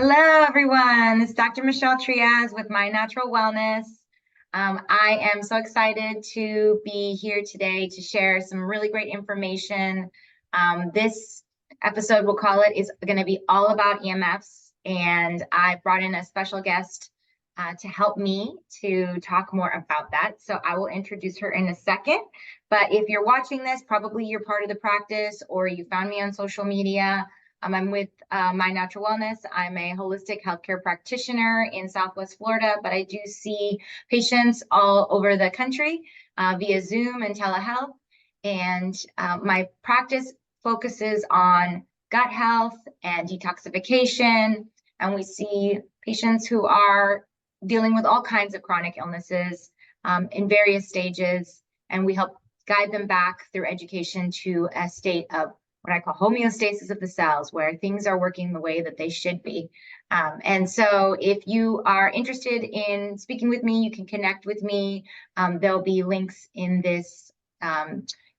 Hello, everyone. It's Dr. Michelle Triaz with My Natural Wellness. I am so excited to be here today to share some really great information. This episode, we'll call it, is going to be all about EMFs, and I brought in a special guest to help me to talk more about that. So I will introduce her in a second. But if you're watching this, probably you're part of the practice or you found me on social media. I'm with My Natural Wellness. I'm a holistic healthcare practitioner in Southwest Florida, but I do see patients all over the country via Zoom and telehealth. And my practice focuses on gut health and detoxification. And we see patients who are dealing with all kinds of chronic illnesses in various stages. And we help guide them back through education to a state of what I call homeostasis of the cells, where things are working the way that they should be. And so if you are interested in speaking with me, you can connect with me. There'll be links in this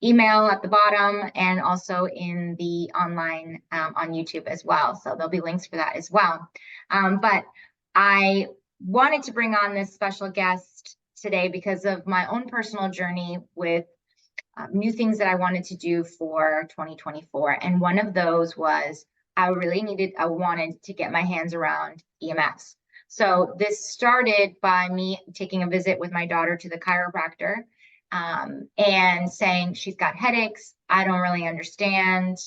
email at the bottom and also in the online on YouTube as well. So there'll be links for that as well. But I wanted to bring on this special guest today because of my own personal journey with new things that I wanted to do for 2024. And one of those was I wanted to get my hands around EMFs. So this started by me taking a visit with my daughter to the chiropractor and saying, she's got headaches. I don't really understand.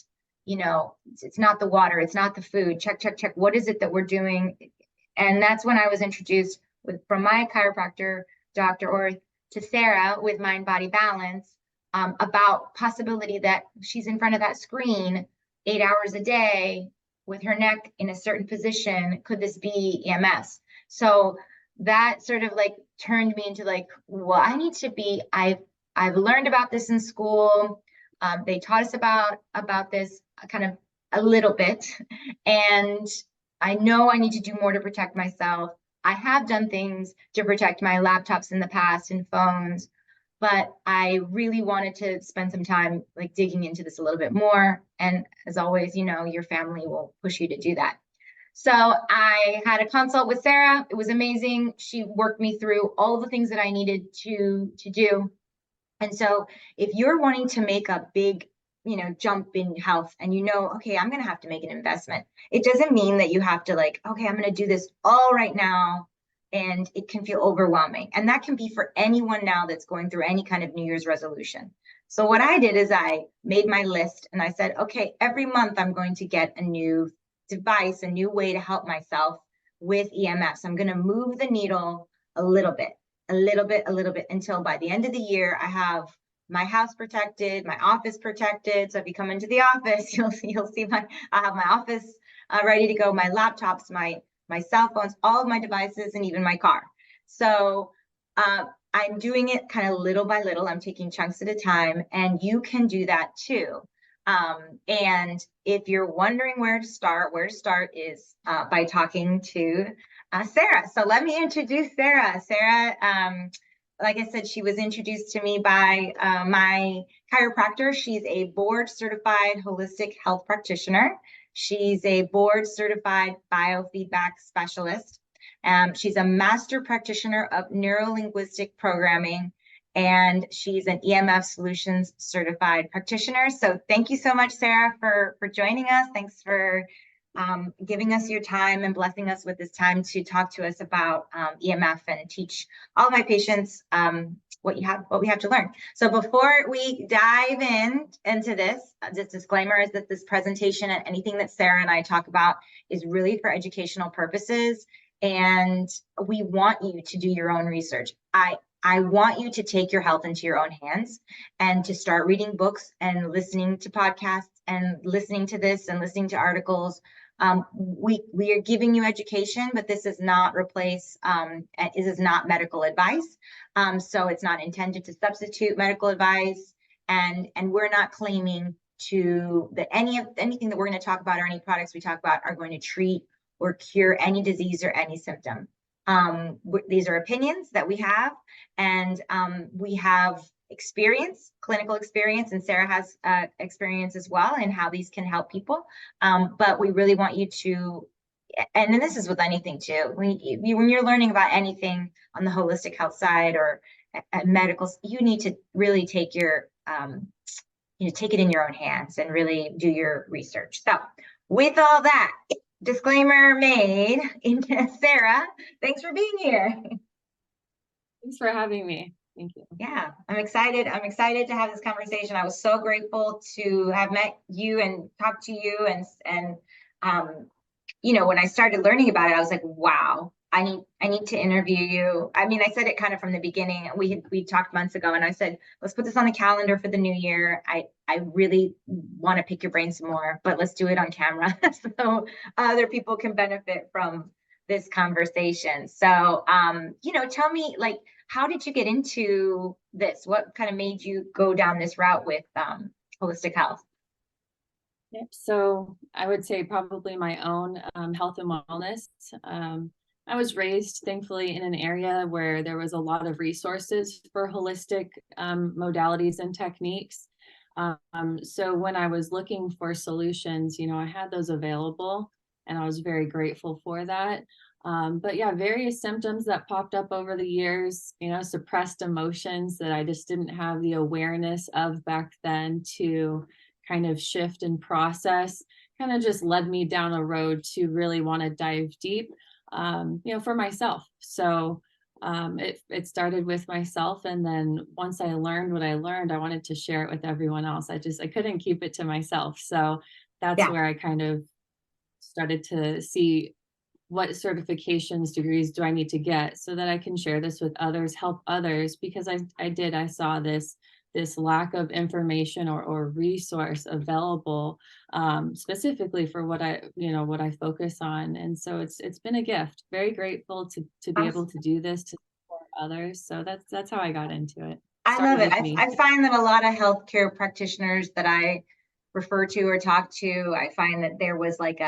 You know, it's not the water, it's not the food. Check. What is it that we're doing? And that's when I was introduced from my chiropractor, Dr. Orth, to Sara with Mind Body Balance. About possibility that she's in front of that screen 8 hours a day with her neck in a certain position. Could this be EMS? So that sort of like turned me into like, well, I need to be, I've learned about this in school. They taught us about this kind of a little bit. And I know I need to do more to protect myself. I have done things to protect my laptops in the past and phones, but I really wanted to spend some time like digging into this a little bit more. And as always, you know, your family will push you to do that. So I had a consult with Sara. It was amazing. She worked me through all the things that I needed to do. And so if you're wanting to make a big, you know, jump in health and you know, okay, I'm going to have to make an investment. It doesn't mean that you have to like, okay, I'm going to do this all right now. And it can feel overwhelming. And that can be for anyone now that's going through any kind of New Year's resolution. So what I did is I made my list and I said, okay, every month I'm going to get a new device, a new way to help myself with EMFs. I'm going to move the needle a little bit until by the end of the year, I have my house protected, my office protected. So if you come into the office, you'll see I have my office ready to go, my laptops, my cell phones, all of my devices, and even my car. So I'm doing it kind of little by little. I'm taking chunks at a time, and you can do that too. And if you're wondering where to start is by talking to Sara. So let me introduce Sara. Sara, like I said, she was introduced to me by my chiropractor. She's a board certified holistic health practitioner. She's a board certified biofeedback specialist. She's a master practitioner of neuro-linguistic programming, and she's an EMF solutions certified practitioner. So thank you so much, Sara, for joining us. Thanks for giving us your time and blessing us with this time to talk to us about EMF and teach all of my patients what we have to learn. So before we dive into this, just disclaimer is that this presentation and anything that Sara and I talk about is really for educational purposes, and we want you to do your own research. I want you to take your health into your own hands and to start reading books and listening to podcasts and listening to this and listening to articles. We are giving you education, but this is not this is not medical advice. So it's not intended to substitute medical advice, and we're not claiming that anything that we're going to talk about or any products we talk about are going to treat or cure any disease or any symptom. These are opinions that we have, and we have clinical experience, and Sara has experience as well in how these can help people. But we really want you to and then this is with anything too. When you're learning about anything on the holistic health side or at medical, you need to really take your take it in your own hands and really do your research. So with all that disclaimer made, Sarah, thanks for being here. Thanks for having me. Thank you. Yeah, I'm excited. I'm excited to have this conversation. I was so grateful to have met you and talked to you, and when I started learning about it, I was like, wow, I need to interview you. I mean, I said it kind of from the beginning. We talked months ago, and I said, let's put this on the calendar for the new year. I really want to pick your brain some more, but let's do it on camera so other people can benefit from this conversation. So, tell me, like, how did you get into this? What kind of made you go down this route with holistic health? Yep. So I would say probably my own health and wellness. I was raised, thankfully, in an area where there was a lot of resources for holistic modalities and techniques. So when I was looking for solutions, I had those available, and I was very grateful for that. But yeah, various symptoms that popped up over the years, suppressed emotions that I just didn't have the awareness of back then to kind of shift and process, kind of just led me down a road to really want to dive deep, for myself. So it started with myself. And then once I learned what I learned, I wanted to share it with everyone else. I couldn't keep it to myself. So that's where I kind of started to see what certifications, degrees do I need to get so that I can share this with others, help others, because I saw this lack of information or resource available specifically for what I focus on. And so it's been a gift. Very grateful to be able to do this to support others. So that's how I got into it. I love it. I find that a lot of healthcare practitioners that I refer to or talk to, I find that there was like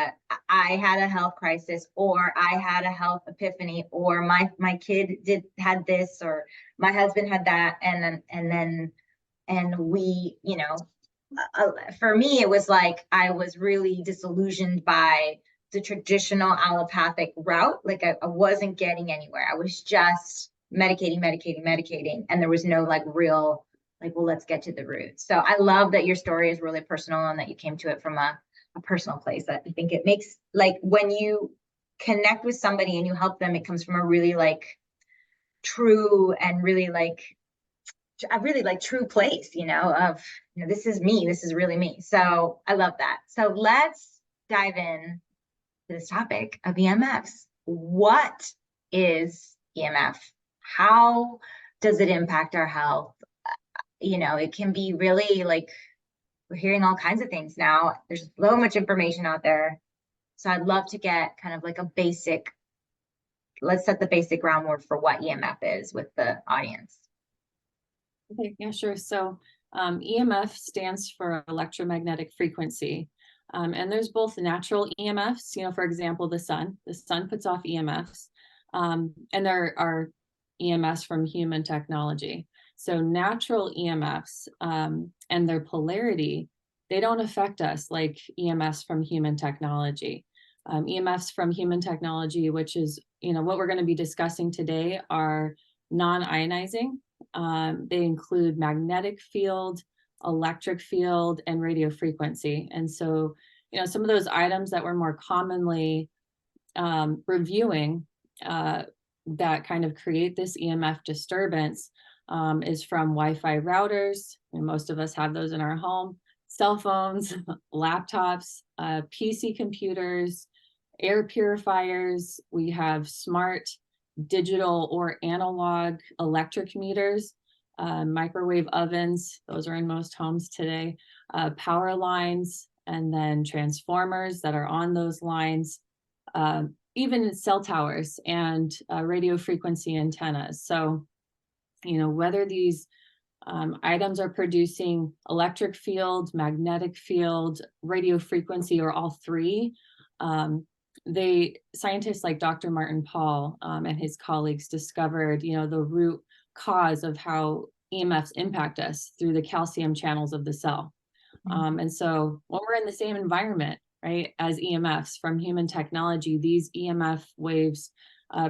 I had a health crisis, or I had a health epiphany, or my kid had this, or my husband had that, and we, for me, it was like I was really disillusioned by the traditional allopathic route. Like I wasn't getting anywhere. I was just medicating, and there was no like real, like, well, let's get to the root. So I love that your story is really personal and that you came to it from a personal place. I think it makes, like, when you connect with somebody and you help them, it comes from a really like true and really like a really like true place, of, this is me, this is really me. So I love that. So let's dive in to this topic of EMFs. What is EMF? How does it impact our health? It can be really like, we're hearing all kinds of things now. There's so much information out there. So I'd love to get kind of like let's set the basic groundwork for what EMF is with the audience. Okay, yeah, sure. So EMF stands for electromagnetic frequency. And there's both natural EMFs, for example, the sun puts off EMFs, and there are EMFs from human technology. So natural EMFs and their polarity, they don't affect us like EMFs from human technology. EMFs from human technology, which is, what we're going to be discussing today, are non-ionizing. They include magnetic field, electric field, and radio frequency. And so, some of those items that we're more commonly reviewing that kind of create this EMF disturbance is from Wi-Fi routers, and most of us have those in our home, cell phones, laptops, PC computers, air purifiers. We have smart digital or analog electric meters, microwave ovens, those are in most homes today, power lines, and then transformers that are on those lines, even cell towers and radio frequency antennas. So, whether these items are producing electric field, magnetic field, radio frequency, or all three, scientists like Dr. Martin Pall and his colleagues discovered, the root cause of how EMFs impact us through the calcium channels of the cell. And so when we're in the same environment, right, as EMFs from human technology, these EMF waves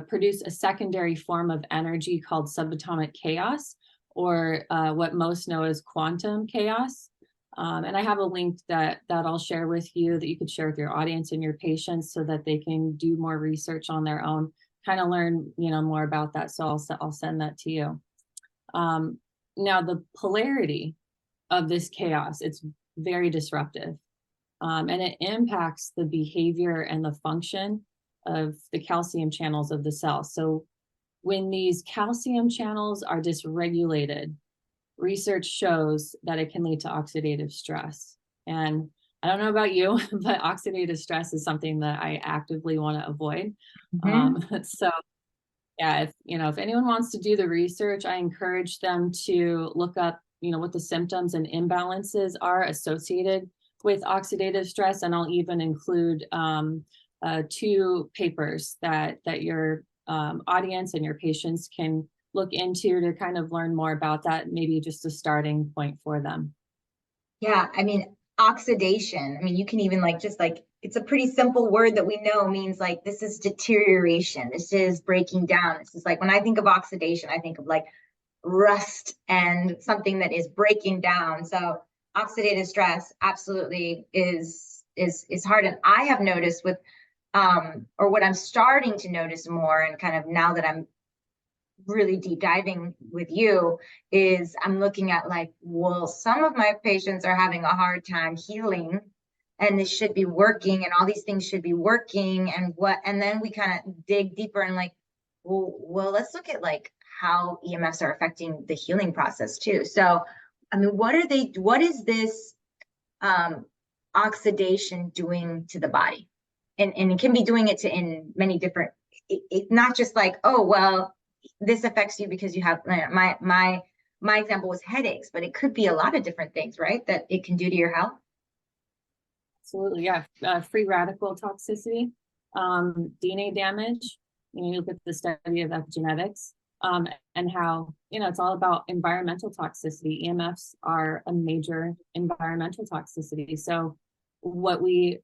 produce a secondary form of energy called subatomic chaos, or what most know as quantum chaos. And I have a link that I'll share with you that you could share with your audience and your patients so that they can do more research on their own, kind of learn, more about that. So I'll send that to you. Now, the polarity of this chaos, it's very disruptive. And it impacts the behavior and the function of the calcium channels of the cell. So when these calcium channels are dysregulated, research shows that it can lead to oxidative stress. And I don't know about you, but oxidative stress is something that I actively want to avoid. So yeah, if anyone wants to do the research, I encourage them to look up, what the symptoms and imbalances are associated with oxidative stress. And I'll even include 2 papers that your audience and your patients can look into to kind of learn more about that, maybe just a starting point for them. Yeah, I mean, oxidation. I mean, you can even it's a pretty simple word that we know means like this is deterioration. This is breaking down. This is like when I think of oxidation, I think of like rust and something that is breaking down. So oxidative stress absolutely is hard. And I have noticed with or what I'm starting to notice more, and kind of now that I'm really deep diving with you, is I'm looking at like, well, some of my patients are having a hard time healing, and this should be working, and all these things should be working, and then we kind of dig deeper and like, well, let's look at like how EMFs are affecting the healing process too. So, I mean, what is this oxidation doing to the body? And it can be doing it in many different, it's not just like, oh, well, this affects you because you have my example was headaches, but it could be a lot of different things, right? That it can do to your health. Absolutely, yeah. Free radical toxicity, DNA damage. You look at the study of epigenetics, and how it's all about environmental toxicity. EMFs are a major environmental toxicity. So what we,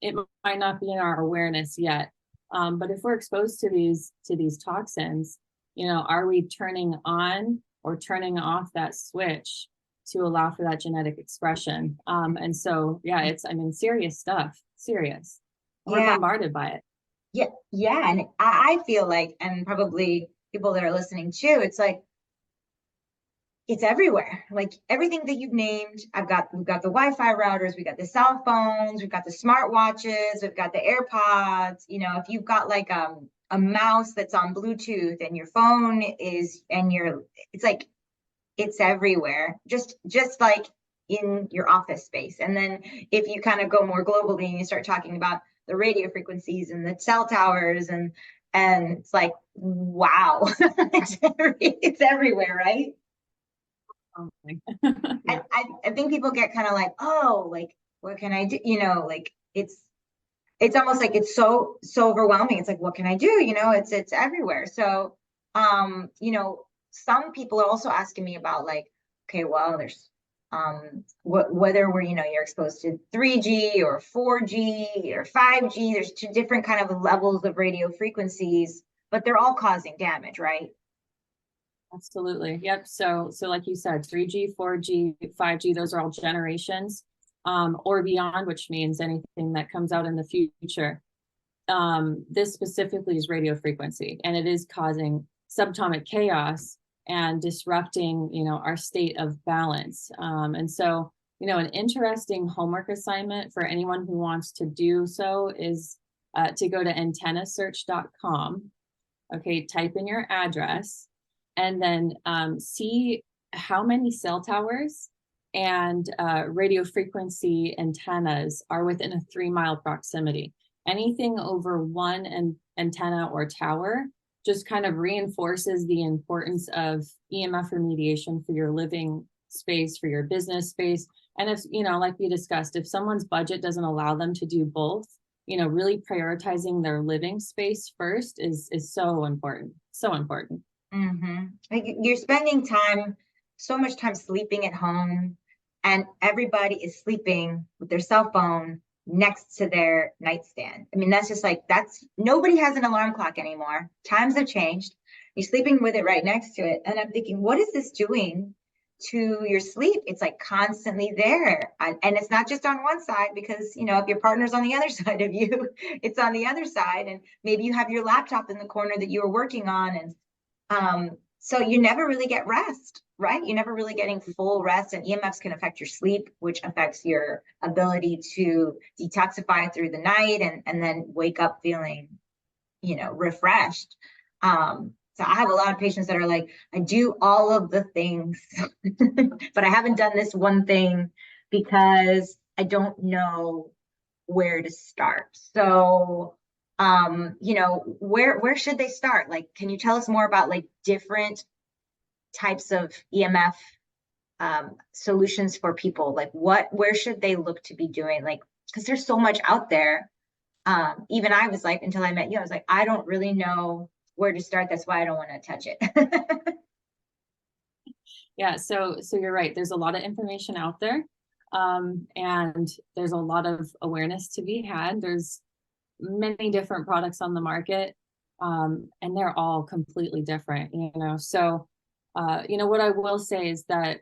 it might not be in our awareness yet. But if we're exposed to these toxins, are we turning on or turning off that switch to allow for that genetic expression? And so, yeah, it's, serious stuff, serious. We're bombarded by it. Yeah. And I feel like, and probably people that are listening too, it's like, it's everywhere. Like everything that you've named, we've got the Wi-Fi routers, we got the cell phones, we've got the smartwatches, we've got the AirPods. If you've got like a mouse that's on Bluetooth, and your phone is, it's like, it's everywhere, just like in your office space. And then if you kind of go more globally and you start talking about the radio frequencies and the cell towers, and it's like, wow, it's everywhere, right? Yeah. I think people get kind of like, oh, like, what can I do? Like it's almost like it's so overwhelming. It's like, what can I do? It's everywhere. So, some people are also asking me about like, okay, well, there's whether we're, you're exposed to 3G or 4G or 5G, there's 2 different kind of levels of radio frequencies, but they're all causing damage, right? Absolutely. Yep. So like you said, 3G, 4G, 5G, those are all generations, or beyond, which means anything that comes out in the future. This specifically is radio frequency, and it is causing subatomic chaos and disrupting, our state of balance. And so, an interesting homework assignment for anyone who wants to do so is to go to antennasearch.com. Okay, type in your address, and then see how many cell towers and radio frequency antennas are within a 3-mile proximity. Anything over one antenna or tower just kind of reinforces the importance of EMF remediation for your living space, for your business space. And if, like we discussed, if someone's budget doesn't allow them to do both, really prioritizing their living space first is so important. So important. Mm-hmm. Like you're spending so much time sleeping at home, and everybody is sleeping with their cell phone next to their nightstand. I mean, that's just like, nobody has an alarm clock anymore. Times have changed. You're sleeping with it right next to it. And I'm thinking, what is this doing to your sleep? It's like constantly there. And it's not just on one side, because, you know, if your partner's on the other side of you, it's on the other side. And maybe you have your laptop in the corner that you were working on. And so you never really get rest, right? You're never really getting full rest, and EMFs can affect your sleep, which affects your ability to detoxify through the night and then wake up feeling, you know, refreshed. So I have a lot of patients that are like, I do all of the things, but I haven't done this one thing because I don't know where to start. So you know, where should they start? Like, can you tell us more about like different types of EMF solutions for people? Like where should they look to be doing? Like, because there's so much out there. Even I was like, until I met you, I was like, I don't really know where to start. That's why I don't want to touch it. Yeah, so you're right. There's a lot of information out there, and there's a lot of awareness to be had. There's many different products on the market, and they're all completely different, you know. So, you know, what I will say is that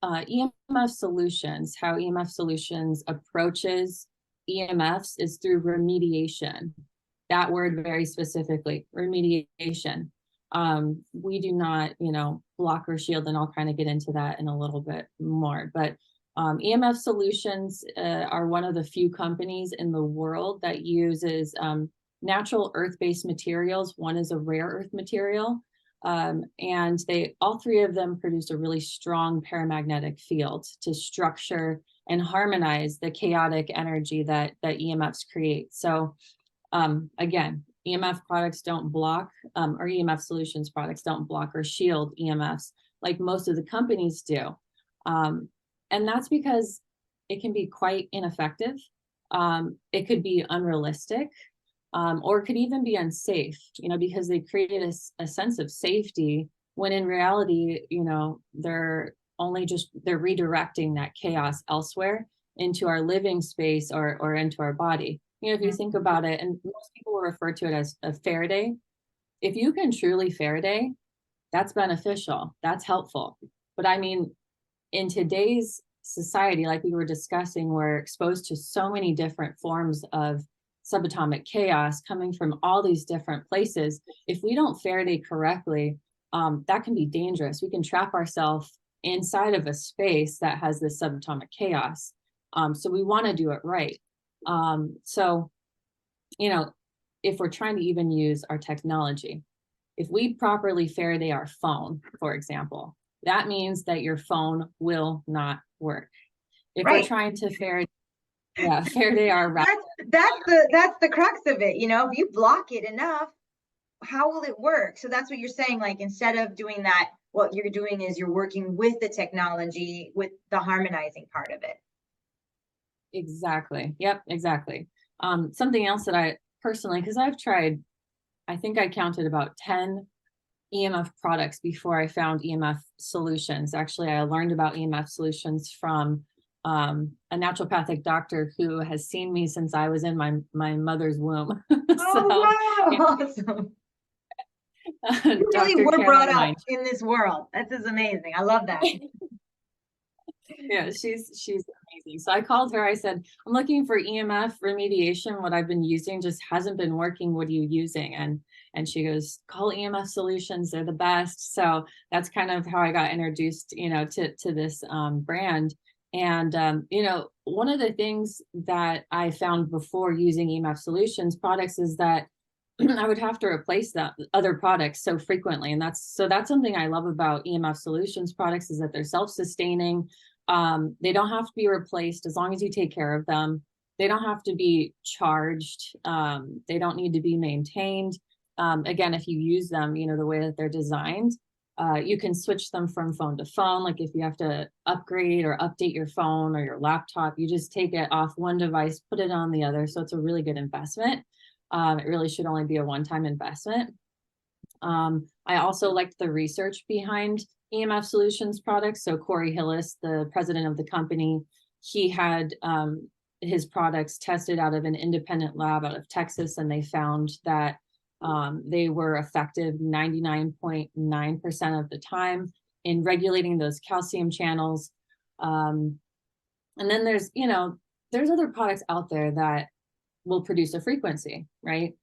EMF solutions, how EMF solutions approaches EMFs is through remediation. That word very specifically, remediation. We do not, you know, block or shield, and I'll kind of get into that in a little bit more. But EMF Solutions are one of the few companies in the world that uses natural earth-based materials. One is a rare earth material, and all three of them produce a really strong paramagnetic field to structure and harmonize the chaotic energy that EMFs create. So again, EMF products don't block, or EMF Solutions products don't block or shield EMFs like most of the companies do. And that's because it can be quite ineffective. It could be unrealistic, or it could even be unsafe, you know, because they created a sense of safety when in reality, you know, they're redirecting that chaos elsewhere into our living space or into our body. You know, if you think about it, and most people will refer to it as a Faraday. If you can truly Faraday, that's beneficial, that's helpful. But I mean, in today's society, like we were discussing, we're exposed to so many different forms of subatomic chaos coming from all these different places. If we don't Faraday correctly, that can be dangerous. We can trap ourselves inside of a space that has this subatomic chaos. So we want to do it right. So, you know, if we're trying to even use our technology, if we properly Faraday our phone, for example, that means that your phone will not work. If Right. we're trying to Faraday our that's the crux of it. You know, if you block it enough, how will it work? So that's what you're saying. Like, instead of doing that, what you're doing is you're working with the technology, with the harmonizing part of it. Exactly. Yep, exactly. Something else that I personally, because I've tried, I think I counted about 10 EMF products before I found EMF Solutions. Actually, I learned about EMF Solutions from a naturopathic doctor who has seen me since I was in my mother's womb. Oh, wow. Awesome. You really were brought up in this world. That is amazing. I love that. Yeah, she's amazing. So I called her. I said, I'm looking for EMF remediation. What I've been using just hasn't been working. What are you using? And she goes, call EMF Solutions. They're the best. So that's kind of how I got introduced, you know, to this brand. And you know, one of the things that I found before using EMF Solutions products is that I would have to replace that other products so frequently. And that's something I love about EMF Solutions products, is that they're self-sustaining. They don't have to be replaced as long as you take care of them. They don't have to be charged. They don't need to be maintained. Again, if you use them, you know, the way that they're designed, you can switch them from phone to phone. Like if you have to upgrade or update your phone or your laptop, you just take it off one device, put it on the other. So it's a really good investment. It really should only be a one-time investment. I also liked the research behind EMF Solutions products. So Corey Hillis, the president of the company, he had his products tested out of an independent lab out of Texas, and they found that they were effective 99.9% of the time in regulating those calcium channels. And then there's, there's other products out there that will produce a frequency, right?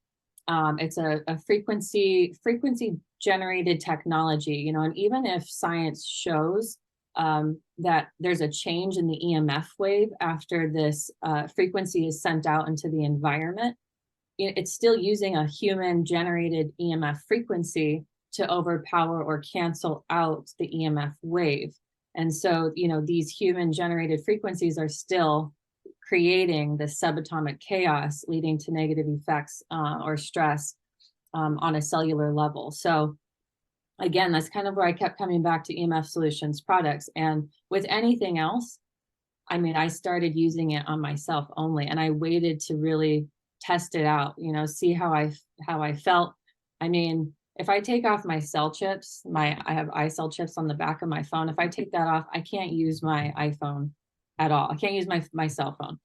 It's a frequency generated technology, and even if science shows that there's a change in the EMF wave after this frequency is sent out into the environment, it's still using a human generated EMF frequency to overpower or cancel out the EMF wave. And so, these human generated frequencies are still creating this subatomic chaos, leading to negative effects or stress on a cellular level. So again, that's kind of where I kept coming back to EMF Solutions products. And with anything else, I started using it on myself only, and I waited to really test it out, see how I felt. If I take off my cell chips, I have iCell chips on the back of my phone. If I take that off, I can't use my iPhone at all. I can't use my cell phone.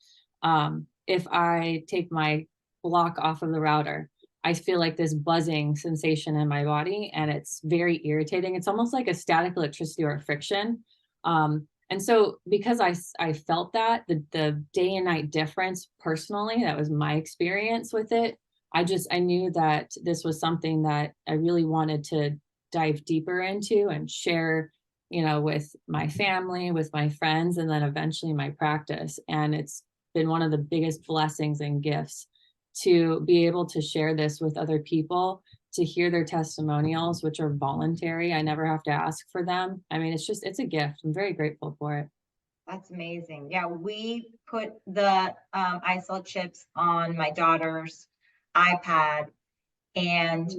If I take my block off of the router, I feel like this buzzing sensation in my body, and it's very irritating. It's almost like a static electricity or a friction. And so because I felt that, the day and night difference personally, that was my experience with it. I knew that this was something that I really wanted to dive deeper into and share, with my family, with my friends, and then eventually my practice. And it's been one of the biggest blessings and gifts to be able to share this with other people, to hear their testimonials, which are voluntary. I never have to ask for them. It's a gift. I'm very grateful for it. That's amazing. Yeah, we put the iCell chips on my daughter's iPad, and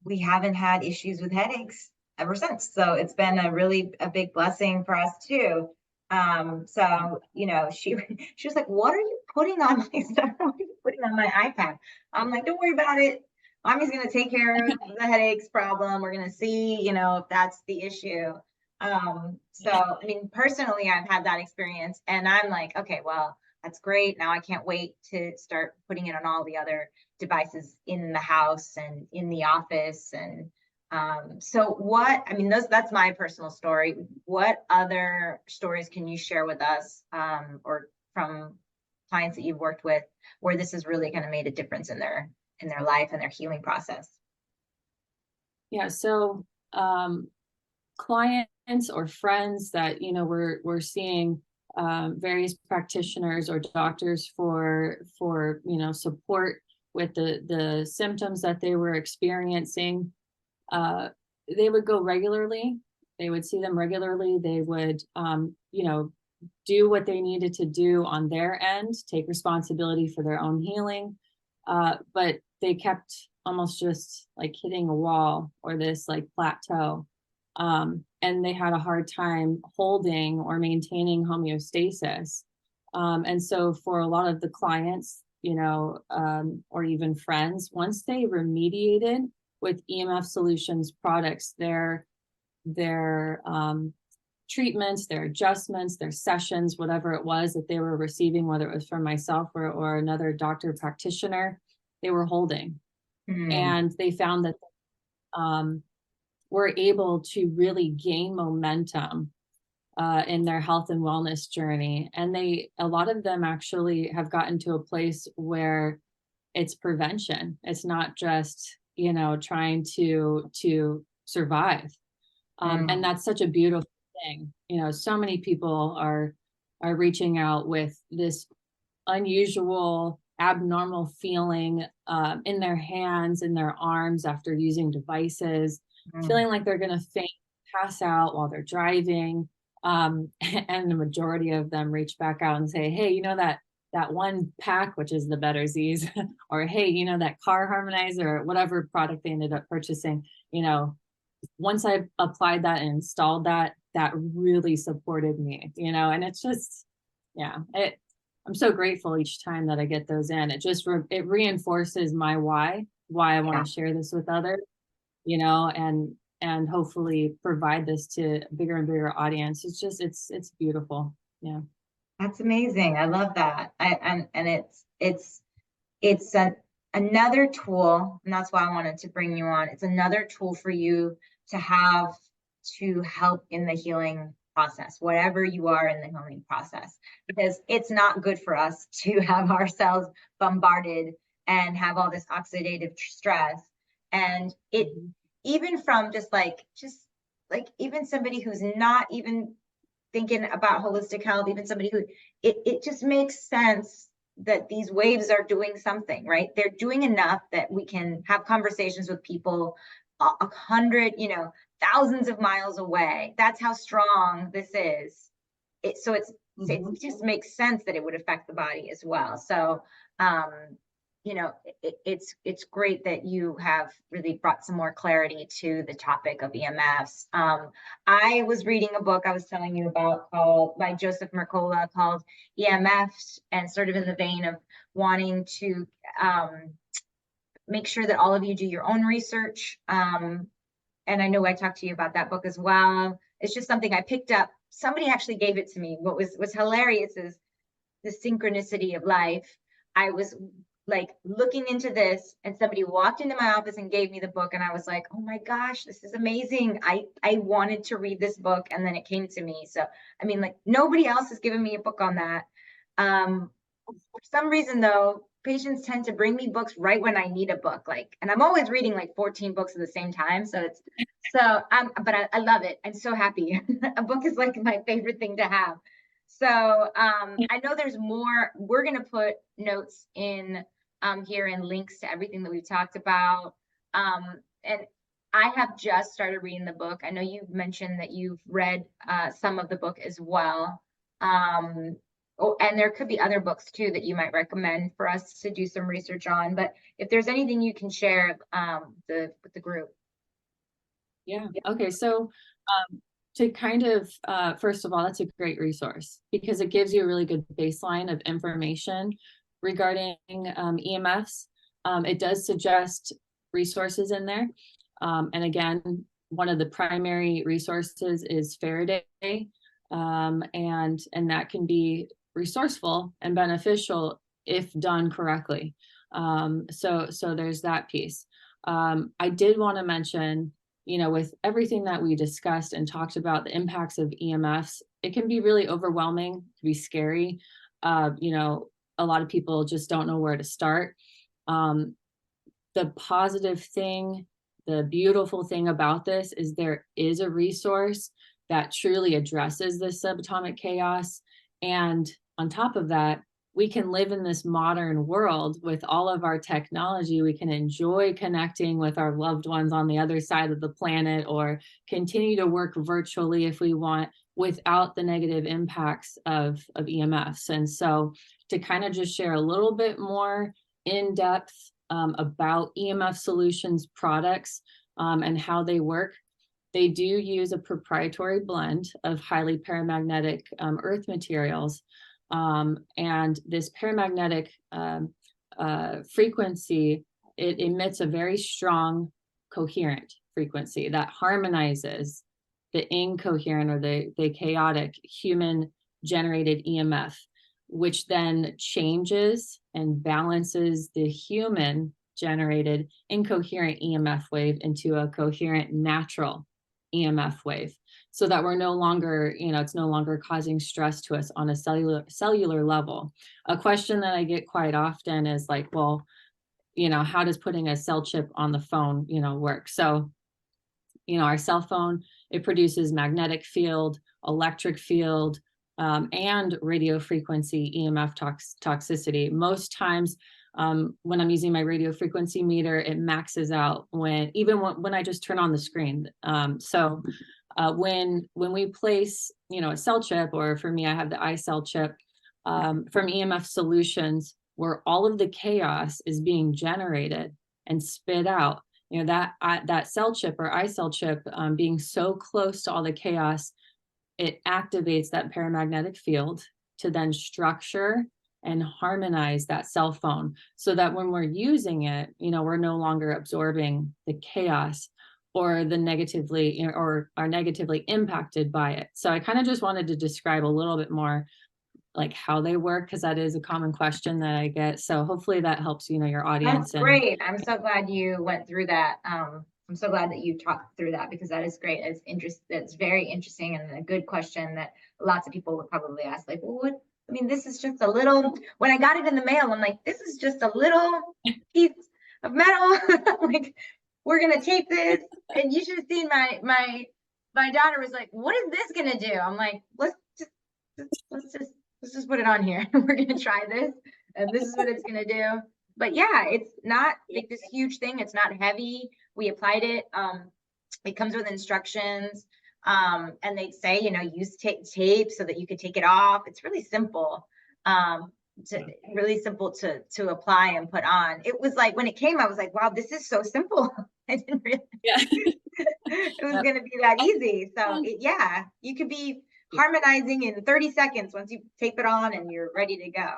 we haven't had issues with headaches ever since. So it's been a big blessing for us too. So she was like, "What are you putting on my stuff? What are you putting on my iPad?" I'm like, "Don't worry about it. Mommy's gonna take care of the headaches problem. We're gonna see, if that's the issue." So personally, I've had that experience, and I'm like, okay, well, that's great. Now I can't wait to start putting it on all the other devices in the house and in the office. And that's my personal story. What other stories can you share with us, or from clients that you've worked with, where this has really kind of made a difference in their life and their healing process? Yeah. So, clients or friends that, we're seeing various practitioners or doctors for support with the symptoms that they were experiencing. They would go regularly. They would see them regularly. They would, do what they needed to do on their end, take responsibility for their own healing. But they kept almost just like hitting a wall or this like plateau. And they had a hard time holding or maintaining homeostasis. And so for a lot of the clients, or even friends, once they remediated with EMF Solutions products, their treatments, their adjustments, their sessions, whatever it was that they were receiving, whether it was from myself or another doctor practitioner, they were holding. And they found that were able to really gain momentum in their health and wellness journey. And a lot of them actually have gotten to a place where it's prevention. It's not just, trying to survive. And that's such a beautiful thing. So many people are reaching out with this unusual, abnormal feeling in their hands, in their arms after using devices, feeling like they're going to faint, pass out while they're driving. And the majority of them reach back out and say, "Hey, that one pack, which is the Better Z's, or hey, that car harmonizer, or whatever product they ended up purchasing, once I applied that and installed that really supported me, and it's just, I'm so grateful each time that I get those in. It just, it reinforces my why I want to share this with others, and hopefully provide this to a bigger and bigger audience. It's just, it's beautiful. Yeah. That's amazing. I love that. And it's another tool, and that's why I wanted to bring you on. It's another tool for you to have to help in the healing process, whatever you are in the healing process, because it's not good for us to have ourselves bombarded and have all this oxidative stress. And it, even from just like even somebody who's not even thinking about holistic health, even somebody who, it just makes sense that these waves are doing something, right? They're doing enough that we can have conversations with people 100, thousands of miles away. That's how strong this is. It just makes sense that it would affect the body as well. So, it's great that you have really brought some more clarity to the topic of EMFs. I was reading a book I was telling you about by Joseph Mercola called EMFs, and sort of in the vein of wanting to make sure that all of you do your own research. And I know I talked to you about that book as well. It's just something I picked up. Somebody actually gave it to me. What was hilarious is the synchronicity of life. I was like looking into this, and somebody walked into my office and gave me the book, and I was like, oh my gosh, this is amazing. I wanted to read this book, and then it came to me. So I mean, like, nobody else has given me a book on that. For some reason though, patients tend to bring me books right when I need a book, and I'm always reading like 14 books at the same time. But I love it. I'm so happy. A book is like my favorite thing to have. So I know there's more. We're going to put notes in here and links to everything that we've talked about. And I have just started reading the book. I know you've mentioned that you've read some of the book as well. And there could be other books too that you might recommend for us to do some research on. But if there's anything you can share with the group. Yeah. Okay. So to kind of, first of all, that's a great resource because it gives you a really good baseline of information regarding EMFs. It does suggest resources in there. And again, one of the primary resources is Faraday. And that can be resourceful and beneficial if done correctly. So there's that piece. I did want to mention, with everything that we discussed and talked about the impacts of EMFs, it can be really overwhelming, it can be scary. A lot of people just don't know where to start. The positive thing, the beautiful thing about this is there is a resource that truly addresses this subatomic chaos. And on top of that, we can live in this modern world with all of our technology. We can enjoy connecting with our loved ones on the other side of the planet, or continue to work virtually if we want, without the negative impacts of EMFs. And so to kind of just share a little bit more in depth about EMF Solutions products and how they work. They do use a proprietary blend of highly paramagnetic earth materials. And this paramagnetic frequency, it emits a very strong coherent frequency that harmonizes the incoherent or the chaotic human generated EMF, which then changes and balances the human generated incoherent EMF wave into a coherent natural EMF wave, so that we're no longer, it's no longer causing stress to us on a cellular level. A question that I get quite often is like, well, how does putting a cell chip on the phone, work? So, our cell phone, it produces magnetic field, electric field, and radio frequency EMF toxicity. Most times, when I'm using my radio frequency meter, it maxes out when I just turn on the screen. When we place, a cell chip, or for me, I have the iCell chip from EMF Solutions, where all of the chaos is being generated and spit out. That cell chip or iCell chip being so close to all the chaos, it activates that paramagnetic field to then structure and harmonize that cell phone, so that when we're using it, we're no longer absorbing the chaos or the negatively, or are negatively impacted by it. So I kind of just wanted to describe a little bit more like how they work, because that is a common question that I get. So hopefully that helps, your audience. That's great. I'm so glad you went through that. I'm so glad that you talked through that because that is great. That's very interesting and a good question that lots of people would probably ask. Like, well, what? I mean, this is just a little. When I got it in the mail, I'm like, this is just a little piece of metal. Like, we're gonna tape this, and you should have seen my daughter was like, what is this gonna do? I'm like, let's just put it on here. We're gonna try this, and this is what it's gonna do. But yeah, it's not like this huge thing. It's not heavy. We applied it. It comes with instructions. And they say, use tape so that you can take it off. It's really simple. Really simple to apply and put on. It was like when it came, I was like, wow, this is so simple. I didn't realize it was going to be that easy. So yeah, you could be harmonizing in 30 seconds once you tape it on and you're ready to go.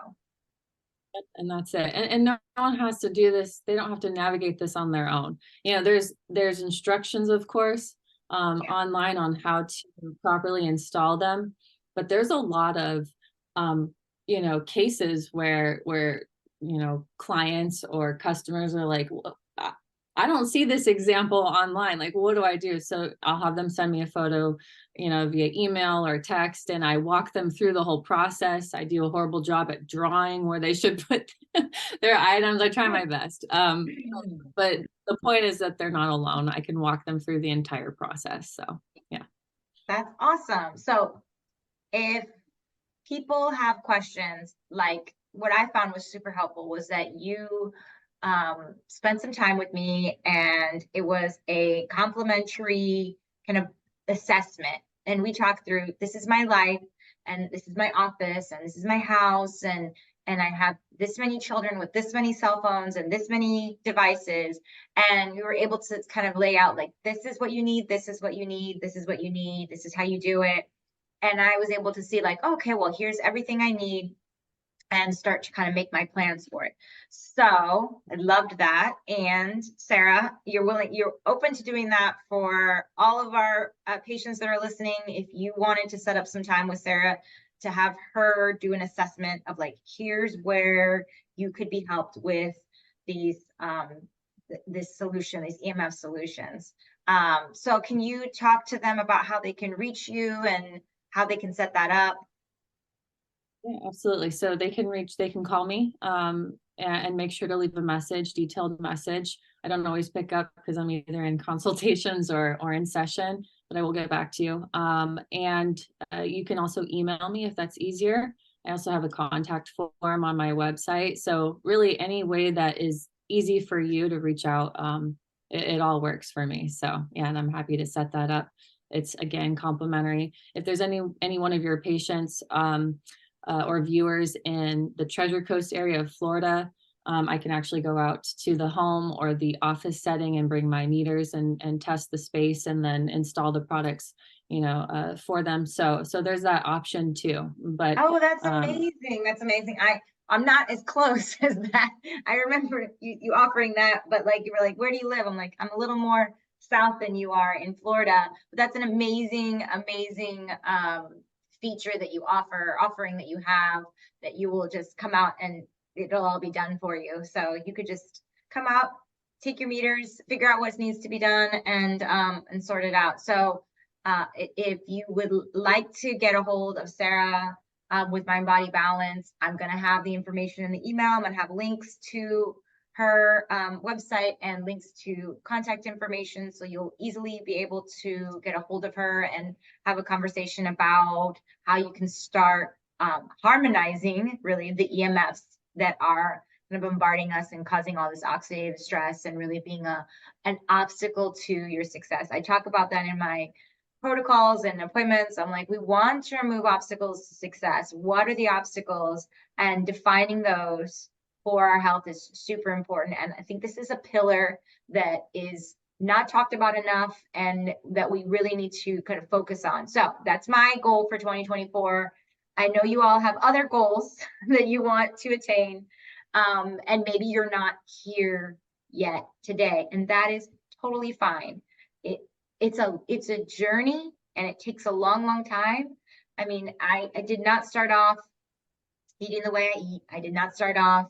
And that's it. And no one has to do this. They don't have to navigate this on their own. There's instructions, of course, online on how to properly install them. But there's a lot of, cases where clients or customers are like, well, I don't see this example online. Like, what do I do? So I'll have them send me a photo, via email or text, and I walk them through the whole process. I do a horrible job at drawing where they should put their items. I try my best. But the point is that they're not alone. I can walk them through the entire process. So, yeah. That's awesome. So if people have questions, like what I found was super helpful was that you spent some time with me, and it was a complimentary kind of assessment. And we talked through, this is my life, and this is my office, and this is my house, and I have this many children with this many cell phones and this many devices. And we were able to kind of lay out, like, this is what you need, this is what you need, this is what you need, this is how you do it. And I was able to see, like, okay, well, here's everything I need, and start to kind of make my plans for it. So I loved that. And Sara, you're open to doing that for all of our patients that are listening. If you wanted to set up some time with Sara to have her do an assessment of, like, here's where you could be helped with these this solution, these EMF solutions. So can you talk to them about how they can reach you and how they can set that up? Yeah, absolutely. So they can call me and make sure to leave a detailed message. I don't always pick up because I'm either in consultations or in session, but I will get back to you. And you can also email me if that's easier. I also have a contact form on my website. So really any way that is easy for you to reach out, it all works for me. So yeah, and I'm happy to set that up. It's, again, complimentary. If there's any one of your patients or viewers in the Treasure Coast area of Florida, I can actually go out to the home or the office setting and bring my meters and test the space and then install the products, for them. So there's that option too. But oh, that's amazing. That's amazing. I'm not as close as that. I remember you offering that, but like you were like, where do you live? I'm like, I'm a little more south than you are in Florida. But that's an amazing feature that you offering that you have, that you will just come out and it'll all be done for you. So you could just come out, take your meters, figure out what needs to be done, and sort it out. So if you would like to get a hold of Sara with Mind Body Balance, I'm going to have the information in the email. I'm going to have links to her website and links to contact information, so you'll easily be able to get a hold of her and have a conversation about how you can start harmonizing really the EMFs that are kind of bombarding us and causing all this oxidative stress and really being an obstacle to your success. I talk about that in my protocols and appointments. I'm like, we want to remove obstacles to success. What are the obstacles? And defining those for our health is super important. And I think this is a pillar that is not talked about enough and that we really need to kind of focus on. So that's my goal for 2024. I know you all have other goals that you want to attain, and maybe you're not here yet today, and that is totally fine. It's a journey, and it takes a long time. I mean, I did not start off eating the way I eat. I did not start off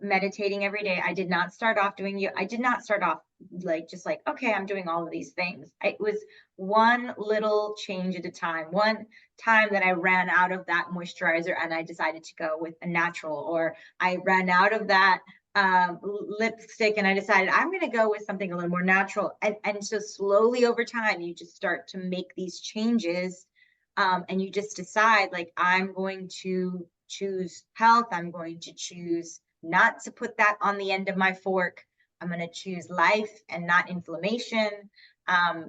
meditating every day. I did not start off I did not start off like just like, okay, I'm doing all of these things. It was one little change at a time. One time that I ran out of that moisturizer and I decided to go with a natural, or I ran out of that lipstick and I decided I'm going to go with something a little more natural. And so slowly over time, you just start to make these changes. And you just decide, like, I'm going to choose health. I'm going to choose not to put that on the end of my fork. I'm going to choose life and not inflammation.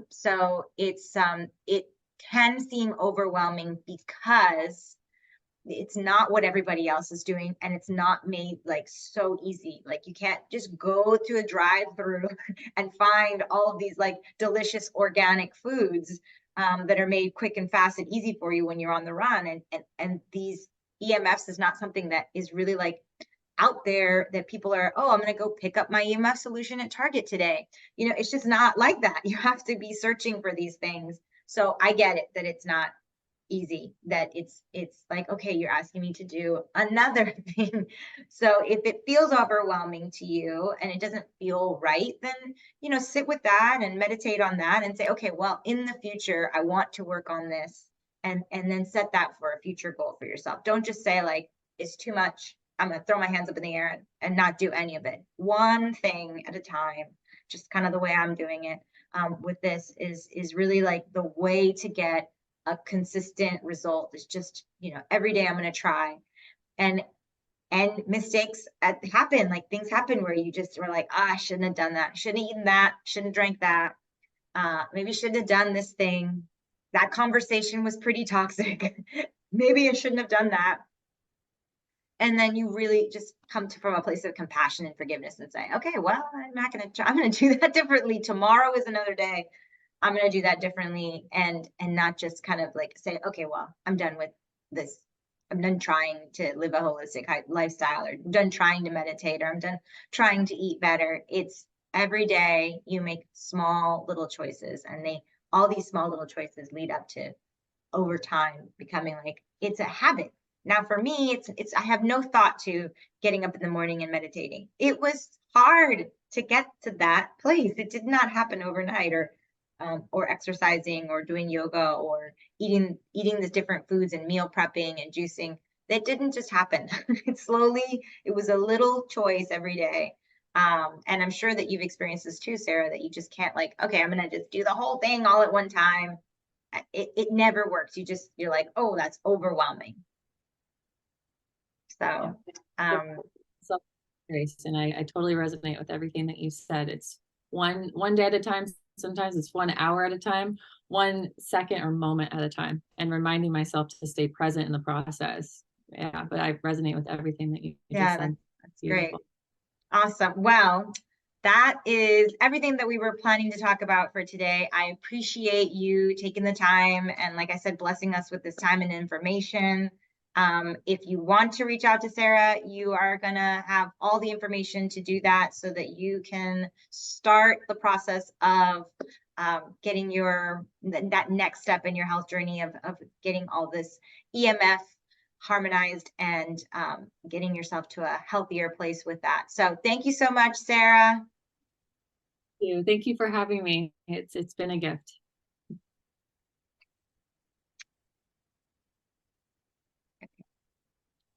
So it can seem overwhelming because it's not what everybody else is doing, and it's not made like so easy. Like, you can't just go to a drive-through and find all of these like delicious organic foods that are made quick and fast and easy for you when you're on the run. And these EMFs is not something that is really like out there that people are, oh, I'm going to go pick up my EMF solution at Target today. It's just not like that. You have to be searching for these things. So I get it that it's not easy, that it's like, okay, you're asking me to do another thing. So if it feels overwhelming to you and it doesn't feel right, then sit with that and meditate on that and say, okay, well, in the future I want to work on this, and then set that for a future goal for yourself. Don't just say like, it's too much, I'm going to throw my hands up in the air and not do any of it. One thing at a time, just kind of the way I'm doing it with this is really like the way to get a consistent result. Is just, every day I'm going to try. And mistakes happen. Like, things happen where you just were like, I shouldn't have done that, shouldn't have eaten that, shouldn't drank that, maybe shouldn't have done this thing, that conversation was pretty toxic. Maybe I shouldn't have done that. And then you really just come from a place of compassion and forgiveness and say, okay, well, I'm going to do that differently. Tomorrow is another day. I'm going to do that differently, and not just kind of like say, okay, well, I'm done with this. I'm done trying to live a holistic lifestyle, or I'm done trying to meditate, or I'm done trying to eat better. It's every day you make small little choices, and all these small little choices lead up to, over time, becoming like, it's a habit. Now for me, it's I have no thought to getting up in the morning and meditating. It was hard to get to that place. It did not happen overnight, or exercising, or doing yoga, or eating the different foods and meal prepping and juicing. That didn't just happen. It was a little choice every day. And I'm sure that you've experienced this too, Sarah, that you just can't like, okay, I'm going to just do the whole thing all at one time. It never works. You're like, oh, that's overwhelming. So, and I totally resonate with everything that you said. It's one day at a time. Sometimes it's 1 hour at a time, 1 second or moment at a time, and reminding myself to stay present in the process. Yeah, but I resonate with everything that you just said. That's great. Awesome. Well, that is everything that we were planning to talk about for today. I appreciate you taking the time and, like I said, blessing us with this time and information. If you want to reach out to Sarah, you are going to have all the information to do that, so that you can start the process of getting that next step in your health journey of getting all this EMF harmonized and getting yourself to a healthier place with that. So thank you so much, Sarah. Thank you for having me. It's been a gift.